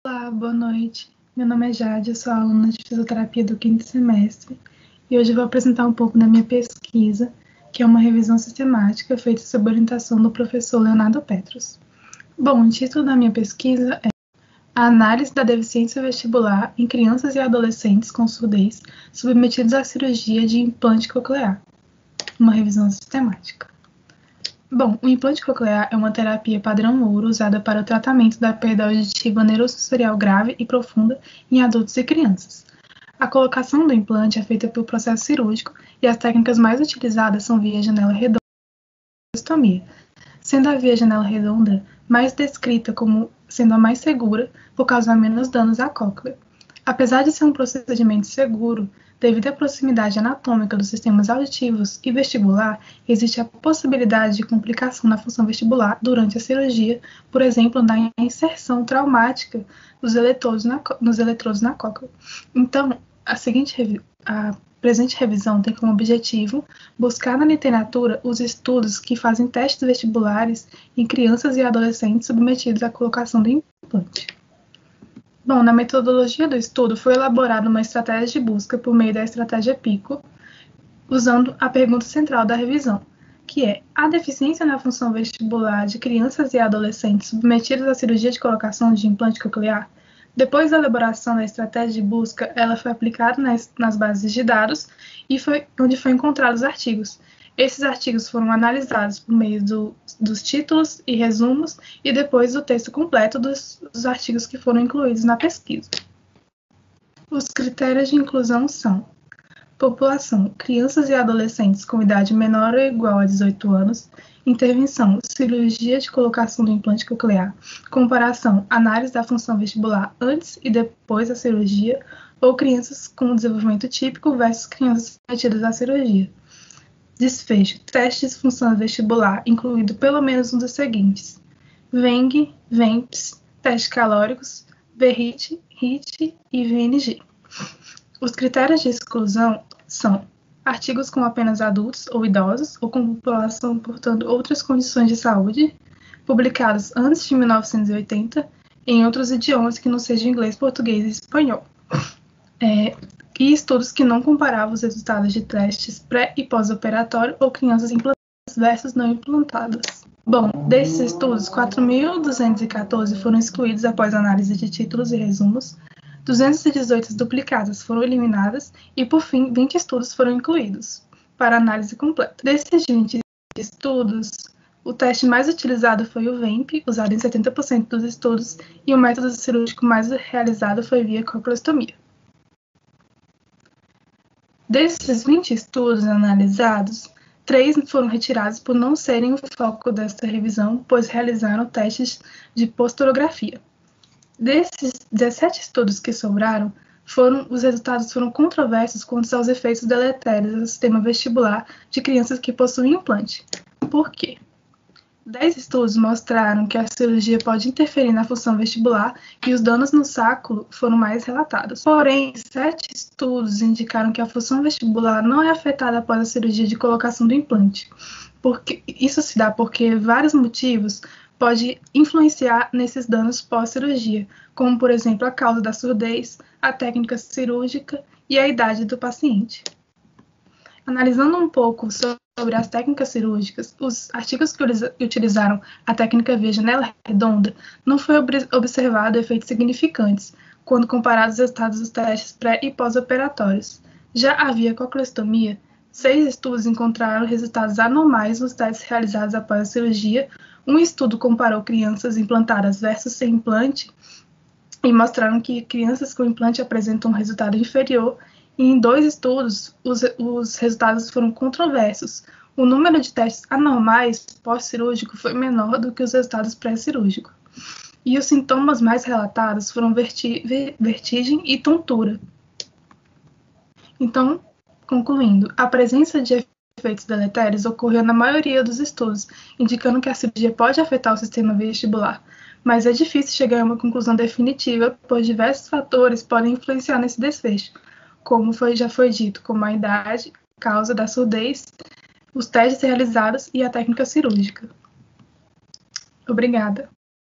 Olá, boa noite. Meu nome é Jade, eu sou aluna de fisioterapia do 5º semestre e hoje vou apresentar um pouco da minha pesquisa, que é uma revisão sistemática feita sob orientação do professor Leonardo Petros. Bom, o título da minha pesquisa é A análise da deficiência vestibular em crianças e adolescentes com surdez submetidos à cirurgia de implante coclear, uma revisão sistemática. Bom, o implante coclear é uma terapia padrão ouro usada para o tratamento da perda auditiva neurosensorial grave e profunda em adultos e crianças. A colocação do implante é feita por processo cirúrgico e as técnicas mais utilizadas são via janela redonda e costomia, sendo a via janela redonda mais descrita como sendo a mais segura por causar menos danos à cóclea. Apesar de ser um procedimento seguro, devido à proximidade anatômica dos sistemas auditivos e vestibular, existe a possibilidade de complicação na função vestibular durante a cirurgia, por exemplo, na inserção traumática dos eletrodos na cóclea. Então, a presente revisão tem como objetivo buscar na literatura os estudos que fazem testes vestibulares em crianças e adolescentes submetidos à colocação do implante. Bom, na metodologia do estudo foi elaborada uma estratégia de busca por meio da estratégia PICO, usando a pergunta central da revisão, que é: a deficiência na função vestibular de crianças e adolescentes submetidos à cirurgia de colocação de implante coclear? Depois da elaboração da estratégia de busca, ela foi aplicada nas bases de dados e foi onde foi encontrados artigos. Esses artigos foram analisados por meio dos títulos e resumos e depois do texto completo dos artigos que foram incluídos na pesquisa. Os critérios de inclusão são: população, crianças e adolescentes com idade menor ou igual a 18 anos, intervenção, cirurgia de colocação do implante coclear, comparação, análise da função vestibular antes e depois da cirurgia, ou crianças com desenvolvimento típico versus crianças submetidas à cirurgia. Desfecho, teste de função vestibular, incluído pelo menos um dos seguintes: VENG, VEMPS, testes calóricos, VRIT, RIT e VNG. Os critérios de exclusão são artigos com apenas adultos ou idosos, ou com população portando outras condições de saúde, publicados antes de 1980, em outros idiomas que não sejam inglês, português e espanhol. E estudos que não comparavam os resultados de testes pré- e pós-operatório ou crianças implantadas versus não implantadas. Bom, desses estudos, 4.214 foram excluídos após análise de títulos e resumos, 218 duplicadas foram eliminadas e, por fim, 20 estudos foram incluídos para análise completa. Desses 20 estudos, o teste mais utilizado foi o VEMP, usado em 70% dos estudos, e o método cirúrgico mais realizado foi via cocleostomia. Desses 20 estudos analisados, 3 foram retirados por não serem o foco desta revisão, pois realizaram testes de posturografia. Desses 17 estudos que sobraram, os resultados foram controversos quanto aos efeitos deletérios do sistema vestibular de crianças que possuem implante. Por quê? 10 estudos mostraram que a cirurgia pode interferir na função vestibular e os danos no sacro foram mais relatados. Porém, 7 estudos indicaram que a função vestibular não é afetada após a cirurgia de colocação do implante. Isso se dá porque vários motivos podem influenciar nesses danos pós-cirurgia, como, por exemplo, a causa da surdez, a técnica cirúrgica e a idade do paciente. Analisando um pouco sobre as técnicas cirúrgicas, os artigos que utilizaram a técnica via janela redonda não foi observado efeitos significantes quando comparados os resultados dos testes pré- e pós-operatórios. Já a via cocleostomia, 6 estudos encontraram resultados anormais nos testes realizados após a cirurgia. Um estudo comparou crianças implantadas versus sem implante e mostraram que crianças com implante apresentam um resultado inferior. E em 2 estudos, os resultados foram controversos. O número de testes anormais pós-cirúrgico foi menor do que os resultados pré-cirúrgicos. E os sintomas mais relatados foram vertigem e tontura. Então, concluindo, a presença de efeitos deletérios ocorreu na maioria dos estudos, indicando que a cirurgia pode afetar o sistema vestibular. Mas é difícil chegar a uma conclusão definitiva, pois diversos fatores podem influenciar nesse desfecho, como já foi dito, como a idade, causa da surdez, os testes realizados e a técnica cirúrgica. Obrigada.